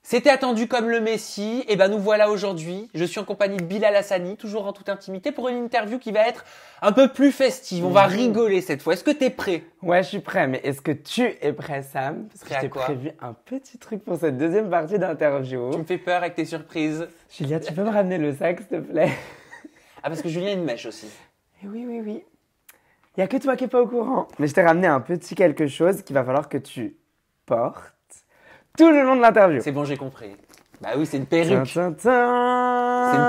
C'était attendu comme le Messie, et ben nous voilà aujourd'hui. Je suis en compagnie de Bilal Hassani, toujours en toute intimité, pour une interview qui va être un peu plus festive. On va rigoler cette fois. Est-ce que t'es prêt? Ouais, je suis prêt, mais est-ce que tu es prêt, Sam? Parce que Prêt à je t'ai quoi? prévu un petit truc pour cette deuxième partie d'interview. Tu me fais peur avec tes surprises. Julia, tu peux me ramener le sac, s'il te plaît? Ah, parce que Julien a une mèche aussi. Eh oui, oui, oui. Il n'y a que toi qui n'es pas au courant. Mais je t'ai ramené un petit quelque chose qu'il va falloir que tu portes tout le long de l'interview. C'est bon, j'ai compris. Bah oui, c'est une perruque. C'est une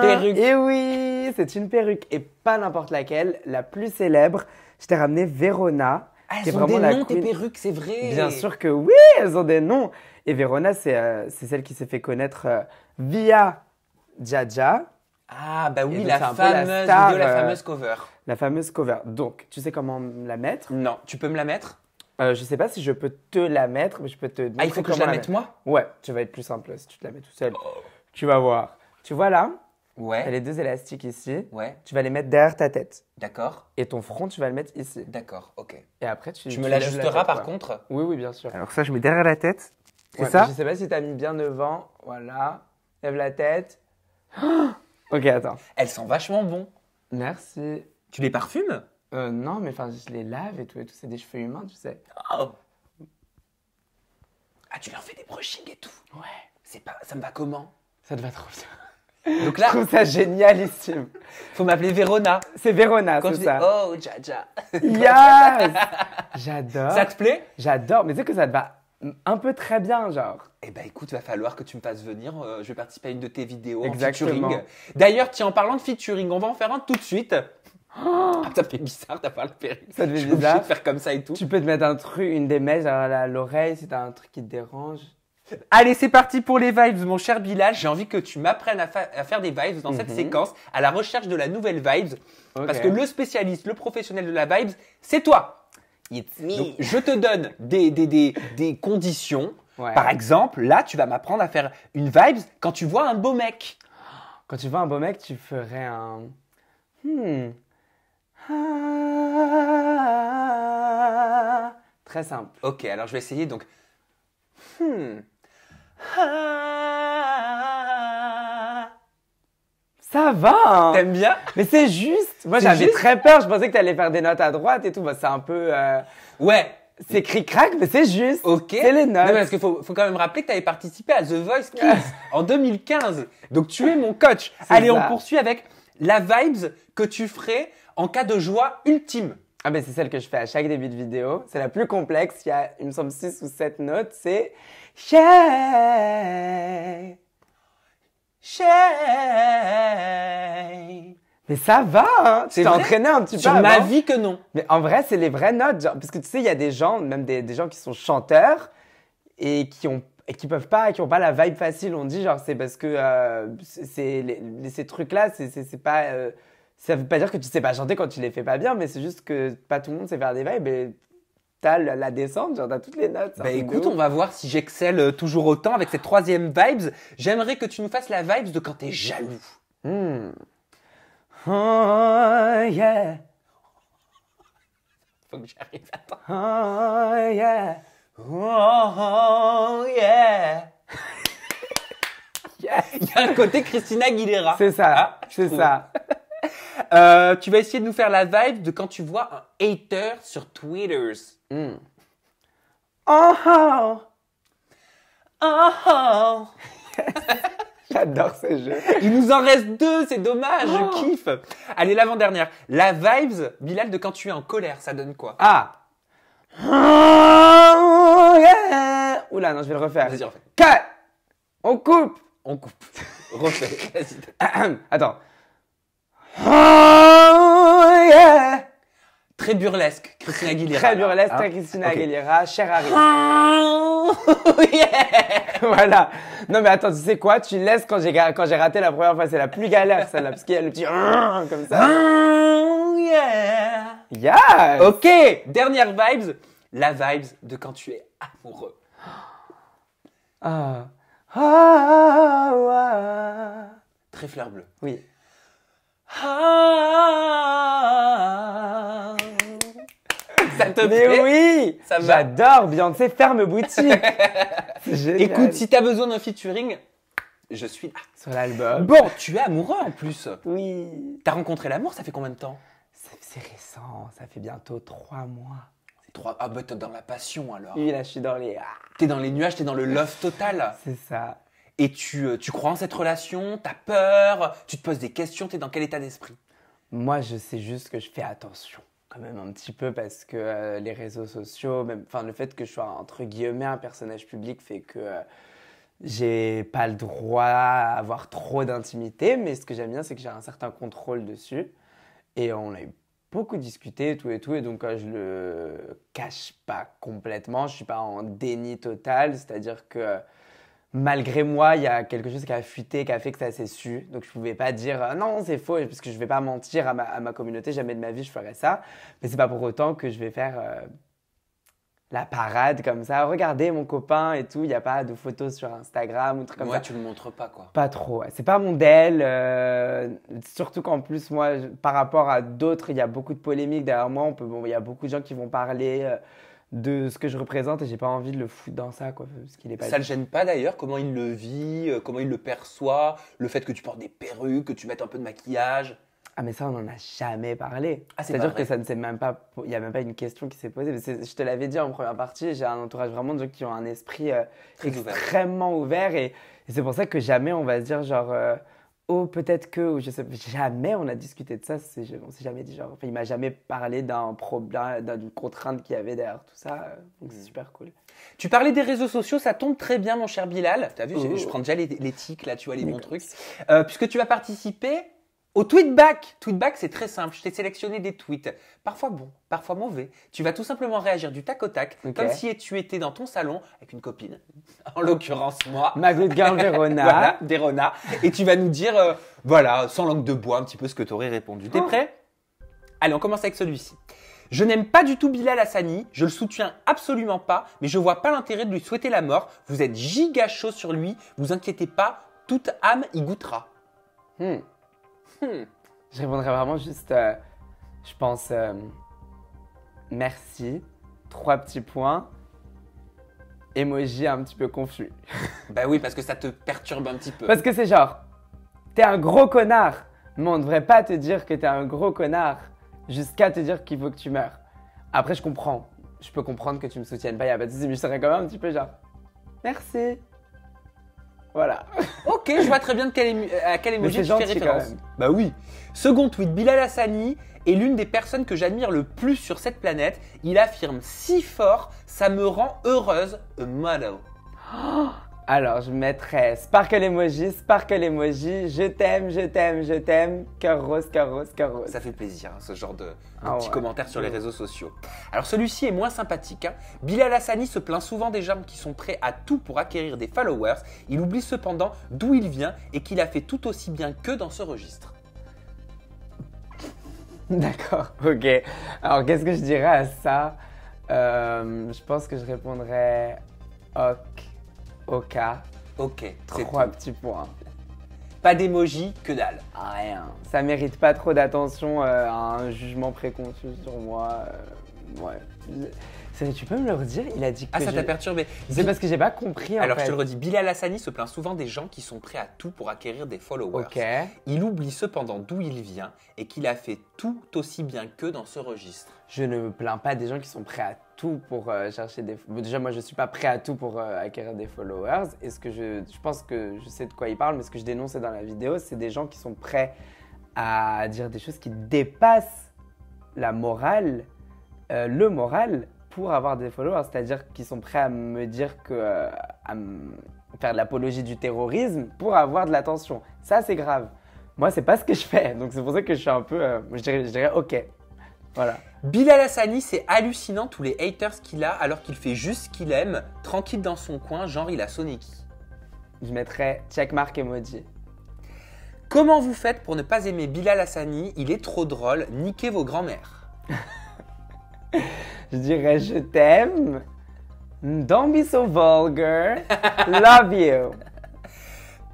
perruque. Et oui, c'est une perruque. Et pas n'importe laquelle, la plus célèbre. Je t'ai ramené Verona. Ah, qui est elles ont des vraiment la noms, tes queen. perruques, c'est vrai. Bien sûr que oui, elles ont des noms. Et Verona, c'est celle qui s'est fait connaître via Jaja, Ah, bah oui, Et donc, la c'est un peu la fameuse star, vidéo, la fameuse cover. la fameuse cover. Donc, tu sais comment la mettre? Non, tu peux me la mettre? Je sais pas si je peux te la mettre, mais je peux te Ah, il faut montrer que je comment la mette moi? Ouais, tu vas être plus simple si tu te la mets tout seul. Tu vas voir. Tu vois là, tu as Ouais, les deux élastiques ici. ouais, Tu vas les mettre derrière ta tête. d'accord, Et ton front, tu vas le mettre ici. d'accord, ok. Et après, tu Tu me lèves la l'ajusteras tête, par quoi. contre? Oui, oui, bien sûr. Alors ça, je mets derrière la tête. C'est Ouais, ça? Je sais pas si tu as mis bien devant. Voilà. Lève la tête. Ok, attends. Elles sont vachement bons. Merci. Tu les parfumes? Non, mais enfin, je les lave et tout. C'est des cheveux humains, tu sais. Oh. Ah, tu leur fais des brushings et tout? Ouais. C'est pas, ça me va comment? Ça te va trop bien. Donc Je là, trouve ça génialissime. faut m'appeler Verona. C'est Verona, Quand c'est tu dis ça. oh, Jaja. Yes! J'adore. Ça te plaît? J'adore. Mais tu sais que ça te va un peu très bien, genre. Eh ben écoute, va falloir que tu me fasses venir. Je vais participer à une de tes vidéos Exactement. en featuring. D'ailleurs, tiens, en parlant de featuring, on va en faire un tout de suite. Ah, ça fait bizarre d'avoir la perruque. Ça te fait Je suis obligé bizarre? de faire comme ça et tout. Tu peux te mettre un truc, une des mèches à l'oreille si t'as un truc qui te dérange. Allez, c'est parti pour les vibes, mon cher Bilal. J'ai envie que tu m'apprennes à faire des vibes dans cette séquence, à la recherche de la nouvelle vibes. Ok. Parce que le spécialiste, le professionnel de la vibes, c'est toi. It's me. Donc, je te donne des conditions. Ouais. Par exemple, là, tu vas m'apprendre à faire une vibes quand tu vois un beau mec. Quand tu vois un beau mec, tu ferais un. Très simple. Ok, alors je vais essayer donc. Ça va, hein. T'aimes bien? Mais c'est juste. Moi, C'est j'avais juste. très peur. Je pensais que t'allais faire des notes à droite et tout. Bah, c'est un peu. Ouais. C'est cric-crac, mais c'est juste. Ok. C'est les notes. Non, parce qu'il faut quand même rappeler que tu avais participé à The Voice Kids en 2015. Donc tu es mon coach. Allez, ça. on poursuit avec la vibes que tu ferais en cas de joie ultime. Ah, ben c'est celle que je fais à chaque début de vidéo. C'est la plus complexe. Il y a, il me semble, 6 ou 7 notes. C'est. Shay. Shay. Mais ça va, hein. C'est Tu t'es vrai entraîné un petit peu Sur ma avant. vie que non. Mais en vrai, c'est les vraies notes. Genre, parce que tu sais, il y a des gens, même des gens qui sont chanteurs et qui peuvent pas, qui ont pas la vibe facile. On dit, genre, c'est parce que ces trucs-là, c'est pas. Ça veut pas dire que tu sais pas chanter quand tu les fais pas bien, mais c'est juste que pas tout le monde sait faire des vibes et t'as la descente, genre, t'as toutes les notes. Bah écoute, on va voir si j'excelle toujours autant avec cette troisième vibes. J'aimerais que tu nous fasses la vibes de quand t'es jaloux. Oh yeah, Faut que j'arrive, attends. oh yeah. Oh yeah. Yes. Il y a un côté Christina Aguilera. C'est ça, Ah, je c'est trouve. ça. Tu vas essayer de nous faire la vibe de quand tu vois un hater sur Twitter. Oh, oh. Oh, oh. J'adore ce jeu. Il nous en reste 2, c'est dommage, je kiffe. Allez, l'avant-dernière. La vibes, Bilal, de quand tu es en colère, ça donne quoi? Ah. Oh yeah. Oula, non, je vais le refaire. Vas-y, refais. Cut. On coupe. On coupe. Refais, vas-y. Attends. Oh yeah. Très burlesque, Christina Aguilera. Très burlesque, Hein très Christina Ok. Aguilera, cher Harry. Oh yeah. Voilà. Non mais attends, tu sais quoi? Tu laisses quand j'ai raté la première fois, c'est la plus galère celle-là, parce qu'il y a le petit comme ça. Oh yeah. Yes. Ok, dernière vibes. La vibes de quand tu es amoureux. Ah. Ah, ah. Très fleur bleue. Oui. Ah. Ça te te Mais plaît? oui, Ça va. j'adore Beyoncé ferme boutique. C'est génial. Écoute, si t'as besoin d'un featuring, je suis là. Sur l'album. Bon, tu es amoureux en plus. Oui. T'as rencontré l'amour, ça fait combien de temps? C'est récent, ça fait bientôt 3 mois. Ah bah t'es dans la passion alors. Oui, là, je suis dans les... T'es dans les nuages, t'es dans le love total. C'est ça. Et tu crois en cette relation, t'as peur, tu te poses des questions, t'es dans quel état d'esprit? Moi, je sais juste que je fais attention quand même un petit peu parce que les réseaux sociaux, même, enfin, le fait que je sois entre guillemets un personnage public fait que j'ai pas le droit à avoir trop d'intimité. Mais ce que j'aime bien, c'est que j'ai un certain contrôle dessus. Et on a eu beaucoup discuté, et tout. Et donc, je le cache pas complètement. Je suis pas en déni total. C'est-à-dire que malgré moi, il y a quelque chose qui a fuité, qui a fait que ça s'est su. Donc, je ne pouvais pas dire non, c'est faux, parce que je ne vais pas mentir à ma communauté. Jamais de ma vie, je ferais ça. Mais ce n'est pas pour autant que je vais faire la parade comme ça. Regardez mon copain et tout. Il n'y a pas de photos sur Instagram ou trucs comme ça. Ouais, tu le montres pas quoi. Pas trop. Ouais. C'est pas mon DEL. Surtout qu'en plus, moi, par rapport à d'autres, il y a beaucoup de polémiques derrière moi. Il y a beaucoup de gens qui vont parler de ce que je représente et j'ai pas envie de le foutre dans ça, quoi, parce qu'il est pas. Ça le gêne pas d'ailleurs, comment il le vit, comment il le perçoit, le fait que tu portes des perruques, que tu mettes un peu de maquillage. Ah mais ça on en a jamais parlé. Ah, c'est C'est-à-dire pas que vrai. ça ne s'est même pas, il y a même pas une question qui s'est posée. Mais je te l'avais dit en première partie, j'ai un entourage vraiment de gens qui ont un esprit Très ouvert. extrêmement ouvert et c'est pour ça que jamais on va se dire genre oh peut-être que ou je sais jamais on a discuté de ça. On s'est jamais dit genre enfin, il m'a jamais parlé d'un problème, d'une contrainte qu'il y avait derrière tout ça. Donc c'est super cool. Tu parlais des réseaux sociaux, ça tombe très bien mon cher Bilal. T'as vu, Oh. je prends déjà les tics là, tu vois, les bons D'accord. trucs. Puisque tu vas participer au tweetback. Tweetback, c'est très simple. Je t'ai sélectionné des tweets. Parfois bons, parfois mauvais. Tu vas tout simplement réagir du tac au tac, Ok. comme si tu étais dans ton salon avec une copine, en l'occurrence moi. Ma good girl Verona. Voilà, Verona. Et tu vas nous dire, voilà, sans langue de bois, un petit peu ce que tu aurais répondu. T'es prêt? Allez, on commence avec celui-ci. Je n'aime pas du tout Bilal Hassani, je le soutiens absolument pas, mais je vois pas l'intérêt de lui souhaiter la mort. Vous êtes giga chaud sur lui, vous inquiétez pas, toute âme y goûtera. Je répondrais vraiment juste, je pense, merci, 3 petits points, emoji un petit peu confus. Bah oui, parce que ça te perturbe un petit peu. Parce que c'est genre, t'es un gros connard, mais on ne devrait pas te dire que t'es un gros connard jusqu'à te dire qu'il faut que tu meurs. Après, je comprends. Je peux comprendre que tu me soutiennes pas, il n'y a pas de souci, mais je serais quand même un petit peu genre, merci. Voilà. Ok, je vois très bien à quel emoji c'est tu fais gentil référence. quand même. Bah oui. Second tweet, Bilal Hassani est l'une des personnes que j'admire le plus sur cette planète. Il affirme si fort, ça me rend heureuse, a model. Alors, je mettrais sparkle emoji, je t'aime, je t'aime, je t'aime, cœur rose, cœur rose, cœur rose. Ça fait plaisir, hein, ce genre de Ah petits ouais. commentaires sur les réseaux sociaux. Alors celui-ci est moins sympathique. Hein. Bilal Hassani se plaint souvent des gens qui sont prêts à tout pour acquérir des followers. Il oublie cependant d'où il vient et qu'il a fait tout aussi bien qu'eux dans ce registre. D'accord, ok. Alors, qu'est-ce que je dirais à ça? Je pense que je répondrais ok, Ok, c'est 3 tout. petits points. Pas d'emoji, que dalle. Rien. Ça mérite pas trop d'attention à un jugement préconçu sur moi. Ouais. Tu peux me le redire? Il a dit que Ah, ça t'a perturbé. C'est parce que j'ai pas compris en Alors fait. je te le redis, Bilal Hassani se plaint souvent des gens qui sont prêts à tout pour acquérir des followers. Ok. Il oublie cependant d'où il vient et qu'il a fait tout aussi bien qu'eux dans ce registre. Je ne me plains pas des gens qui sont prêts à tout pour chercher des... Bon, déjà, moi, je suis pas prêt à tout pour acquérir des followers. Et ce que je pense que je sais de quoi il parle, mais ce que je dénonçais dans la vidéo, c'est des gens qui sont prêts à dire des choses qui dépassent la morale, le moral, pour avoir des followers. C'est-à-dire qu'ils sont prêts à me dire que... à me faire de l'apologie du terrorisme pour avoir de l'attention. Ça, c'est grave. Moi, c'est pas ce que je fais. Donc, c'est pour ça que je suis un peu... je dirais OK. Voilà. Bilal Hassani, c'est hallucinant tous les haters qu'il a alors qu'il fait juste ce qu'il aime, tranquille dans son coin, genre il a sonné qui. Je mettrais checkmark emoji. Comment vous faites pour ne pas aimer Bilal Hassani? Il est trop drôle, niquez vos grands-mères. Je dirais je t'aime. Don't be so vulgar. Love you.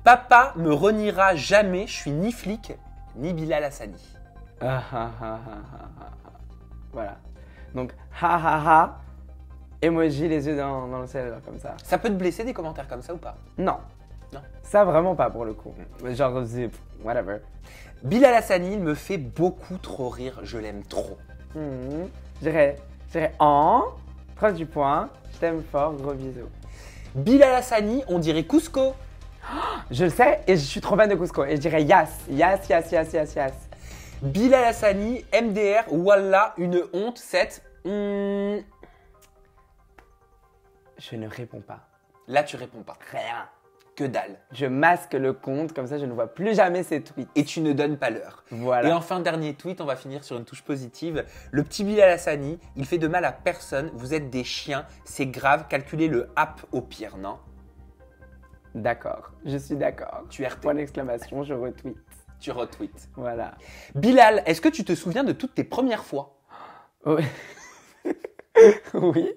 Papa me reniera jamais, je suis ni flic, ni Bilal Hassani. Voilà. Donc, ha ha ha, emoji les yeux dans le ciel, comme ça. Ça peut te blesser des commentaires comme ça ou pas? Non. Non. Ça, vraiment pas pour le coup. Genre, whatever. Bilal Hassani, il me fait beaucoup trop rire, je l'aime trop. Je dirais en 38 points, je t'aime fort, gros bisous. Bilal Hassani, on dirait Cusco. Je le sais et je suis trop fan de Cusco. Et je dirais Yas. Bilal Hassani, MDR, Wallah, une honte, 7. Je ne réponds pas. Là, tu réponds pas. Rien. Que dalle. Je masque le compte, comme ça je ne vois plus jamais ces tweets. Et tu ne donnes pas l'heure. Voilà. Et enfin, dernier tweet, on va finir sur une touche positive. Le petit Bilal Hassani, il fait de mal à personne, vous êtes des chiens, c'est grave, calculez le app au pire, non? D'accord, je suis d'accord. Tu RT. Point d'exclamation, je retweet. Tu retweets. Voilà. Bilal, est-ce que tu te souviens de toutes tes premières fois? Oui. Oui.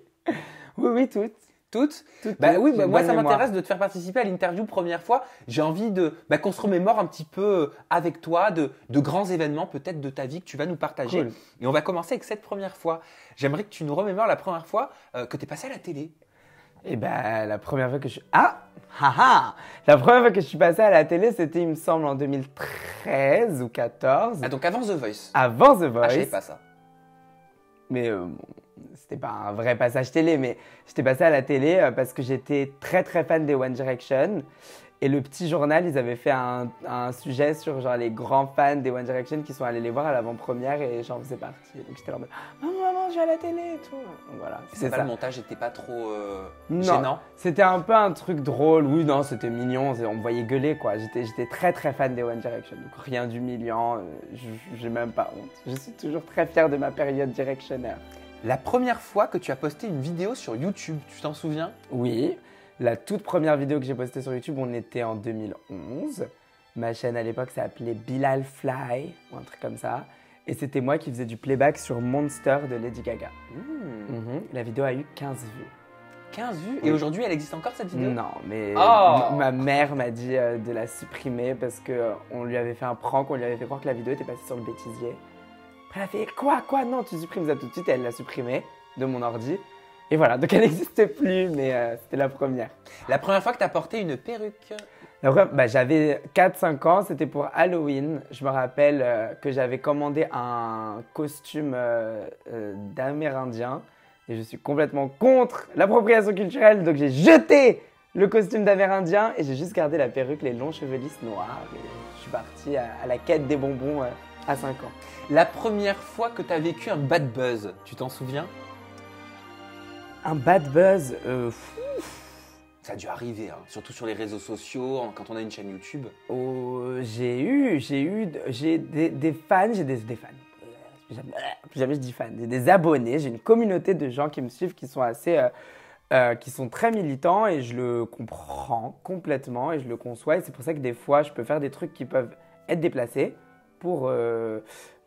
Oui, toutes. Toutes? Toutes, Oui, j'ai moi bonne ça mémoire. m'intéresse de te faire participer à l'interview première fois. J'ai envie qu'on se remémore un petit peu avec toi de grands événements peut-être de ta vie que tu vas nous partager. Cool. Et on va commencer avec cette première fois. J'aimerais que tu nous remémores la première fois que tu es passé à la télé. Eh ben, la première fois que je... La première fois que je suis passée à la télé, c'était, il me semble, en 2013 ou 14. Ah, donc avant The Voice. Avant The Voice. Ah, je savais pas ça. Mais bon, c'était pas un vrai passage télé, mais j'étais passée à la télé parce que j'étais très très fan des One Direction. Et le petit journal, ils avaient fait un sujet sur genre les grands fans des One Direction qui sont allés les voir à l'avant-première et j'en faisais partie. Donc j'étais là en mode maman, je vais à la télé et tout. Donc voilà, C'est pas ça. le montage n'était pas trop Non, gênant? c'était un peu un truc drôle. Oui, non, c'était mignon. On me voyait gueuler quoi. J'étais très très fan des One Direction. Donc rien d'humiliant. J'ai même pas honte. Je suis toujours très fière de ma période directionnaire. La première fois que tu as posté une vidéo sur YouTube, tu t'en souviens? Oui, la toute première vidéo que j'ai postée sur YouTube, on était en 2011. Ma chaîne à l'époque s'appelait Bilal Fly ou un truc comme ça. Et c'était moi qui faisais du playback sur Monster de Lady Gaga. La vidéo a eu 15 vues. 15 vues? Oui. Et aujourd'hui, elle existe encore cette vidéo? Non, mais Oh ma mère m'a dit de la supprimer parce qu'on lui avait fait un prank, on lui avait fait croire que la vidéo était passée sur le bêtisier. Après, elle a fait quoi? Non, tu supprimes ça tout de suite et elle l'a supprimée de mon ordi. Et voilà, donc elle n'existe plus, mais c'était la première. La première fois que tu as porté une perruque? J'avais 4-5 ans, c'était pour Halloween. Je me rappelle que j'avais commandé un costume d'Amérindien et je suis complètement contre l'appropriation culturelle, donc j'ai jeté le costume d'Amérindien et j'ai juste gardé la perruque, les longs cheveux lisses noirs et je suis parti à la quête des bonbons à 5 ans. La première fois que tu as vécu un bad buzz, tu t'en souviens? Un bad buzz, Ça a dû arriver, hein, surtout sur les réseaux sociaux, quand on a une chaîne YouTube. j'ai des fans, des fans. Jamais je dis fans, j'ai des abonnés, j'ai une communauté de gens qui me suivent qui sont qui sont très militants et je le comprends complètement et je le conçois et c'est pour ça que des fois je peux faire des trucs qui peuvent être déplacés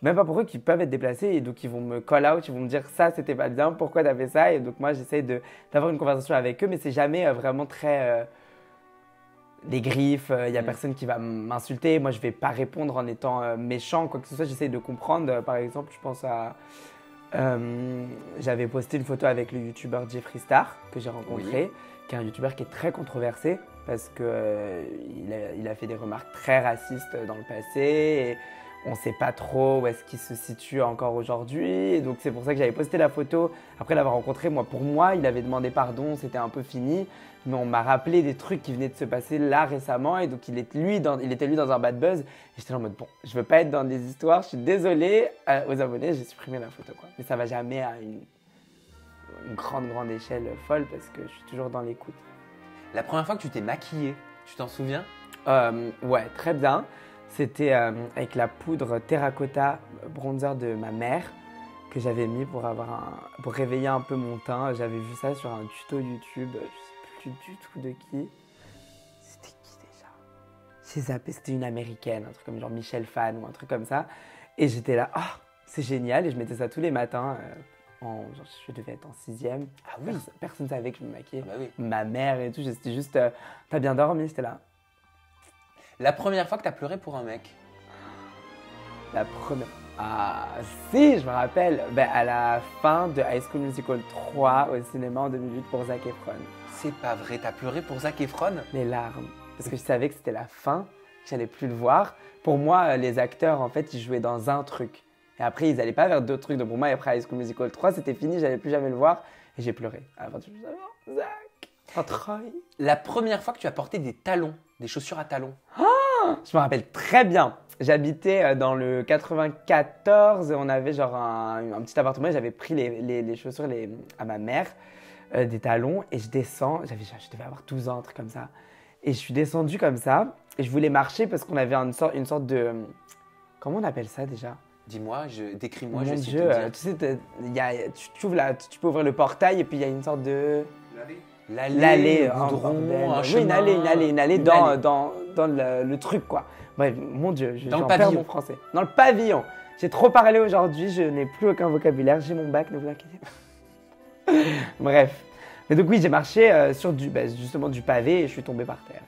même pas pour eux qui peuvent être déplacés et donc ils vont me call out, ils vont me dire ça c'était pas bien, pourquoi t'as fait ça et donc moi j'essaie d'avoir une conversation avec eux mais c'est jamais vraiment très des griffes, il y a personne qui va m'insulter, moi je vais pas répondre en étant méchant, quoi que ce soit, j'essaie de comprendre, par exemple je pense à j'avais posté une photo avec le youtubeur Jeffree Star que j'ai rencontré, qui est un youtubeur qui est très controversé parce que il a fait des remarques très racistes dans le passé et on ne sait pas trop où est-ce qu'il se situe encore aujourd'hui. Et donc c'est pour ça que j'avais posté la photo. Après l'avoir rencontré, pour moi, il avait demandé pardon, c'était un peu fini. Mais on m'a rappelé des trucs qui venaient de se passer là récemment. Et donc il était lui dans un bad buzz. Et j'étais en mode, bon, je veux pas être dans des histoires. Je suis désolé aux abonnés, j'ai supprimé la photo, quoi. Mais ça va jamais à une grande échelle folle parce que je suis toujours dans l'écoute. La première fois que tu t'es maquillée, tu t'en souviens? Ouais, très bien. C'était avec la poudre terracotta bronzer de ma mère que j'avais mis pour réveiller un peu mon teint. J'avais vu ça sur un tuto YouTube, je sais plus du tout de qui. C'était qui déjà? J'ai zappé, c'était une américaine, un truc comme genre Michelle Fan ou un truc comme ça. Et j'étais là, c'est génial. Et je mettais ça tous les matins. Je devais être en 6e. Ah oui. Personne ne savait que je me maquillais. Ah bah oui. Ma mère et tout, j'étais juste, t'as bien dormi? J'étais là. La première fois que tu as pleuré pour un mec? La première. Ah, si, je me rappelle. Ben, à la fin de High School Musical 3 au cinéma en 2008 pour Zac Efron. C'est pas vrai, t'as pleuré pour Zac Efron? Les larmes. Parce que je savais que c'était la fin, que j'allais plus le voir. Pour moi, les acteurs, en fait, ils jouaient dans un truc. Et après, ils n'allaient pas vers d'autres trucs. Donc pour moi, après High School Musical 3, c'était fini, j'allais plus jamais le voir. Et j'ai pleuré. À la fin, je me suis dit, oh, Zac, oh, Troy. La première fois que tu as porté des talons, des chaussures à talons. Je me rappelle très bien. J'habitais dans le 94 et on avait genre un petit appartement. J'avais pris les chaussures à ma mère, des talons, et je descends. Je devais avoir 12 ans, un truc comme ça. Et je suis descendu comme ça. Et je voulais marcher parce qu'on avait une sorte de. Comment on appelle ça déjà? Dis-moi, décris-moi, Mon je vais essayer Dieu, de te dire. tu sais, tu ouvres tu peux ouvrir le portail et puis il y a une sorte de. L'allée, le oh, goudron, bordel. un Oui, chemin. une allée dans le truc, quoi. Bref, mon Dieu, Dans le j'en perds pavillon. mon français. Dans le pavillon. J'ai trop parlé aujourd'hui, je n'ai plus aucun vocabulaire. J'ai mon bac, ne vous inquiétez pas. Bref. Mais donc oui, j'ai marché sur justement du pavé et je suis tombé par terre.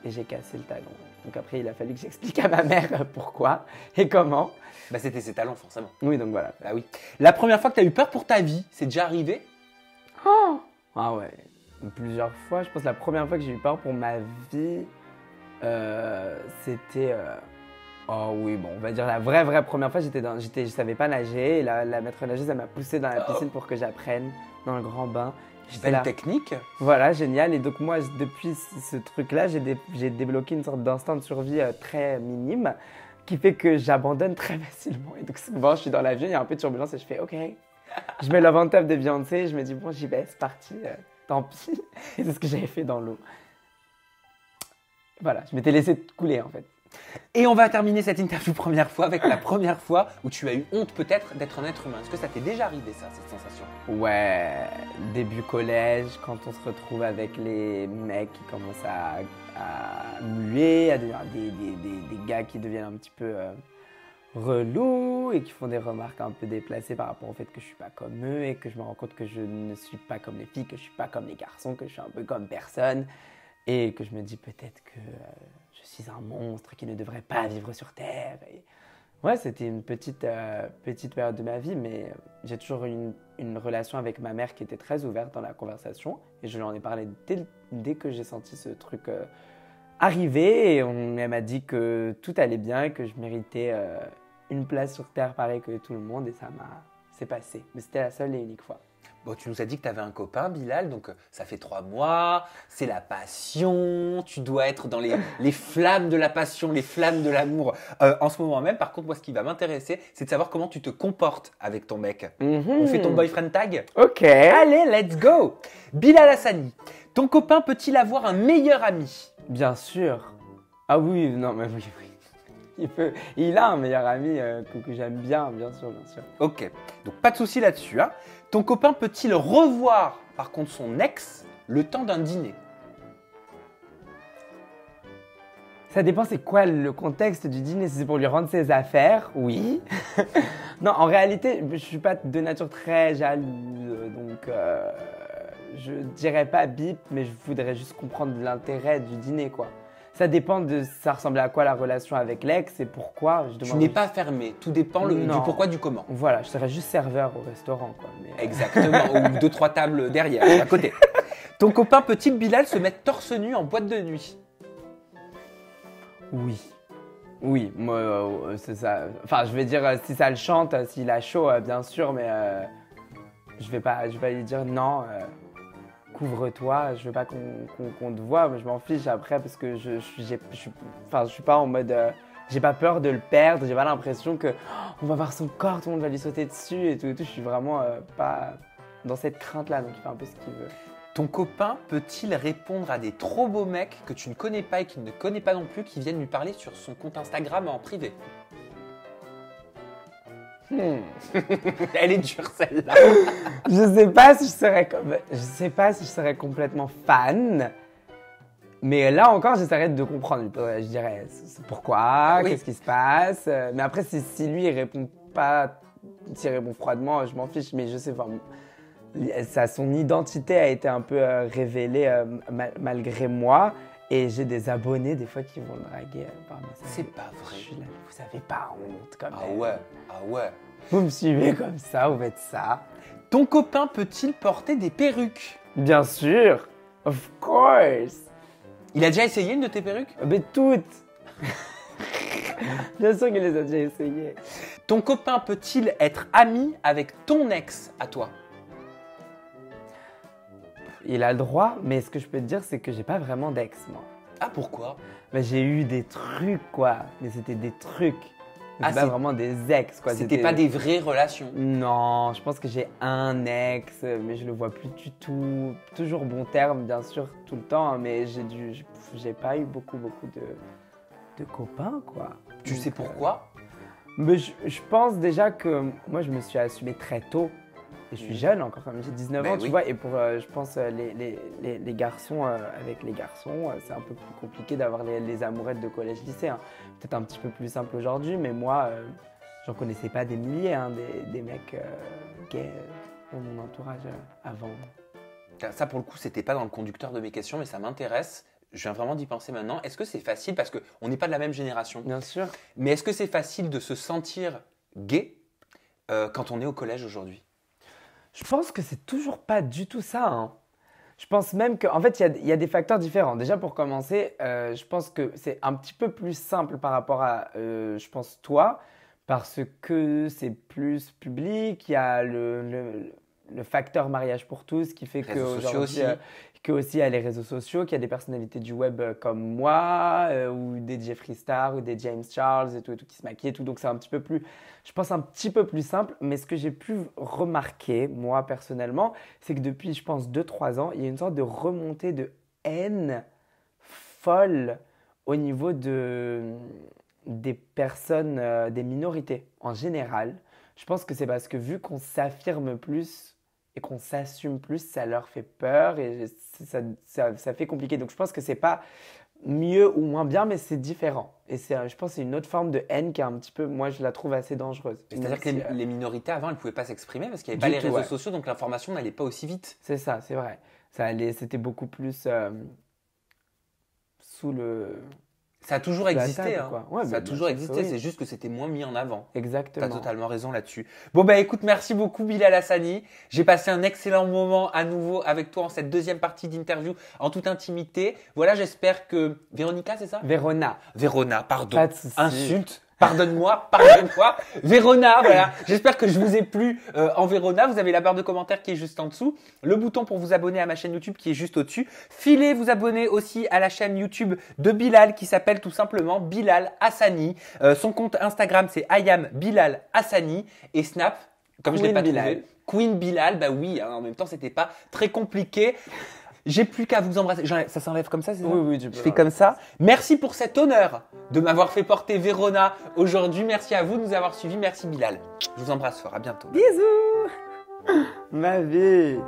Et j'ai cassé le talon. Donc après, il a fallu que j'explique à ma mère pourquoi et comment. Bah, c'était ses talons, forcément. Oui, donc voilà. Bah oui. La première fois que tu as eu peur pour ta vie, c'est déjà arrivé? Ah ouais, plusieurs fois. Je pense que la première fois que j'ai eu peur pour ma vie, c'était... Oh oui, bon, on va dire la vraie première fois, je savais pas nager. Et la maître nageuse, elle m'a poussé dans la piscine pour que j'apprenne dans le grand bain. J'étais Belle là. technique. Voilà, génial. Et donc moi, depuis ce truc-là, j'ai débloqué une sorte d'instinct de survie très minime qui fait que j'abandonne très facilement. Et donc souvent, je suis dans l'avion, il y a un peu de turbulence et je fais OK. Je mets Love on Top de Beyoncé et je me dis bon, j'y vais, c'est parti, tant pis. Et c'est ce que j'avais fait dans l'eau. Voilà, je m'étais laissé couler en fait. Et on va terminer cette interview première fois avec la première fois où tu as eu honte peut-être d'être un être humain. Est-ce que ça t'est déjà arrivé ça, cette sensation? Ouais, début collège, quand on se retrouve avec les mecs qui commencent à muer, à devenir des gars qui deviennent un petit peu relous et qui font des remarques un peu déplacées par rapport au fait que je suis pas comme eux et que je me rends compte que je ne suis pas comme les filles, que je suis pas comme les garçons, que je suis un peu comme personne et que je me dis peut-être que je suis un monstre qui ne devrait pas vivre sur Terre. Et ouais, c'était une petite période de ma vie, mais j'ai toujours eu une relation avec ma mère qui était très ouverte dans la conversation et je lui en ai parlé dès que j'ai senti ce truc arriver et elle m'a dit que tout allait bien et que je méritais une place sur Terre pareil que tout le monde et c'est passé. Mais c'était la seule et unique fois. Bon, tu nous as dit que tu avais un copain, Bilal, donc ça fait 3 mois, c'est la passion, tu dois être dans les flammes de la passion, les flammes de l'amour en ce moment même. Par contre, moi, ce qui va m'intéresser, c'est de savoir comment tu te comportes avec ton mec. On fait ton boyfriend tag? Ok. Allez, let's go! Bilal Hassani, ton copain peut-il avoir un meilleur ami? Bien sûr. Ah oui, non, mais oui. Il a un meilleur ami que j'aime bien sûr. Ok, donc pas de souci là-dessus. Hein. Ton copain peut-il revoir, par contre, son ex le temps d'un dîner? Ça dépend c'est quoi le contexte du dîner. Si c'est pour lui rendre ses affaires, oui. Non, en réalité, je suis pas de nature très jalouse, donc je dirais pas bip, mais je voudrais juste comprendre l'intérêt du dîner, quoi. Ça dépend de ça ressemblait à quoi la relation avec l'ex et pourquoi. Tu n'es pas fermé, tout dépend du pourquoi, du comment. Voilà, je serais juste serveur au restaurant, quoi. Mais, Exactement, ou 2-3 tables derrière, à côté. Ton copain peut-il, Bilal, se mettre torse nu en boîte de nuit? Oui, moi, c'est ça. Enfin, je vais dire, si ça le chante, s'il a chaud, bien sûr, mais je vais pas lui dire non, couvre-toi, je veux pas qu'on te voit, mais je m'en fiche après parce que je suis pas en mode, j'ai pas peur de le perdre, j'ai pas l'impression que on va voir son corps, tout le monde va lui sauter dessus et tout. Je suis vraiment pas dans cette crainte-là, donc il fait un peu ce qu'il veut. Ton copain peut-il répondre à des trop beaux mecs que tu ne connais pas et qu'il ne connaît pas non plus, qui viennent lui parler sur son compte Instagram en privé? Elle est dure celle-là. Je sais pas si je serais complètement fan, mais là encore j'essaierais de comprendre. Je dirais pourquoi, oui. Qu'est-ce qui se passe. Mais après si lui il répond pas, s'il répond froidement, je m'en fiche. Mais je sais pas. Son identité a été un peu révélée malgré moi. Et j'ai des abonnés des fois qui vont le draguer par message. C'est pas vrai. Je suis là, vous avez pas honte quand même. Ah ouais, ah ouais. Vous me suivez comme ça, vous faites ça. Ton copain peut-il porter des perruques? Bien sûr, of course. Il a déjà essayé une de tes perruques? Mais toutes. Bien sûr qu'il les a déjà essayées. Ton copain peut-il être ami avec ton ex à toi? Il a le droit, mais ce que je peux te dire, c'est que j'ai pas vraiment d'ex, moi. Ah, pourquoi? Mais j'ai eu des trucs, quoi. Mais c'était des trucs. Ah, C'était pas vraiment des ex, quoi. C'était pas des vraies relations. Non, je pense que j'ai un ex, mais je le vois plus du tout. Toujours bon terme, bien sûr, tout le temps, mais j'ai pas eu beaucoup de copains, quoi. Tu Donc, sais pourquoi? Mais je pense déjà que moi, je me suis assumé très tôt. Et je suis jeune encore, comme j'ai 19 ans, Ben tu oui. vois. Et pour, je pense, les garçons, avec les garçons, c'est un peu plus compliqué d'avoir les amourettes de collège-lycée. Hein. Peut-être un petit peu plus simple aujourd'hui, mais moi, j'en connaissais pas des milliers, hein, des mecs gays dans mon entourage avant. Ça, pour le coup, c'était pas dans le conducteur de mes questions, mais ça m'intéresse. Je viens vraiment d'y penser maintenant. Est-ce que c'est facile, parce qu'on n'est pas de la même génération, Bien sûr. mais est-ce que c'est facile de se sentir gay quand on est au collège aujourd'hui? Je pense que c'est toujours pas du tout ça. Hein. Je pense même qu'en fait, il y a des facteurs différents. Déjà, pour commencer, je pense que c'est un petit peu plus simple par rapport à, je pense, toi, parce que c'est plus public. Il y a le facteur mariage pour tous qui fait Réseaux sociaux aussi. qu'il y a les réseaux sociaux, qu'il y a des personnalités du web comme moi, ou des Jeffree Star, ou des James Charles et tout qui se maquillent et tout. Donc c'est un petit peu plus, je pense, un petit peu plus simple. Mais ce que j'ai pu remarquer, moi personnellement, c'est que depuis, je pense, 2-3 ans, il y a une sorte de remontée de haine folle au niveau des personnes, des minorités en général. Je pense que c'est parce que vu qu'on s'affirme plus et qu'on s'assume plus, ça leur fait peur et ça fait compliqué. Donc je pense que c'est pas mieux ou moins bien, mais c'est différent. Et je pense que c'est une autre forme de haine qui est un petit peu, moi je la trouve assez dangereuse. C'est-à-dire que les minorités avant, elles ne pouvaient pas s'exprimer parce qu'il n'y Du avait pas les tout, réseaux ouais. sociaux, donc l'information n'allait pas aussi vite. C'est ça, c'est vrai. C'était beaucoup plus sous le... Ça a toujours Sous la existé, table, hein. quoi. Ouais, Ça mais a bien toujours sûr que existé, oui. c'est juste que c'était moins mis en avant. Exactement. T'as totalement raison là-dessus. Bon bah écoute, merci beaucoup Bilal Hassani. J'ai passé un excellent moment à nouveau avec toi en cette deuxième partie d'interview en toute intimité. Voilà, j'espère que... Véronica, c'est ça? Verona, pardon. Pas de souci. Insulte. Pardonne-moi, pardonne-moi. Verona, voilà. J'espère que je vous ai plu en Verona. Vous avez la barre de commentaires qui est juste en dessous. Le bouton pour vous abonner à ma chaîne YouTube qui est juste au-dessus. Filez vous abonner aussi à la chaîne YouTube de Bilal qui s'appelle tout simplement Bilal Hassani. Son compte Instagram c'est Iam Bilal Hassani et Snap, comme je l'ai Queen pas Bilal. trouvé. Queen Bilal, bah oui, hein, en même temps c'était pas très compliqué. J'ai plus qu'à vous embrasser. Ça s'enlève comme ça, c'est ça? Oui, tu peux. Je fais comme ça. Merci pour cet honneur de m'avoir fait porter Verona aujourd'hui. Merci à vous de nous avoir suivis. Merci Bilal. Je vous embrasse fort. À bientôt. Bisous. Ma vie.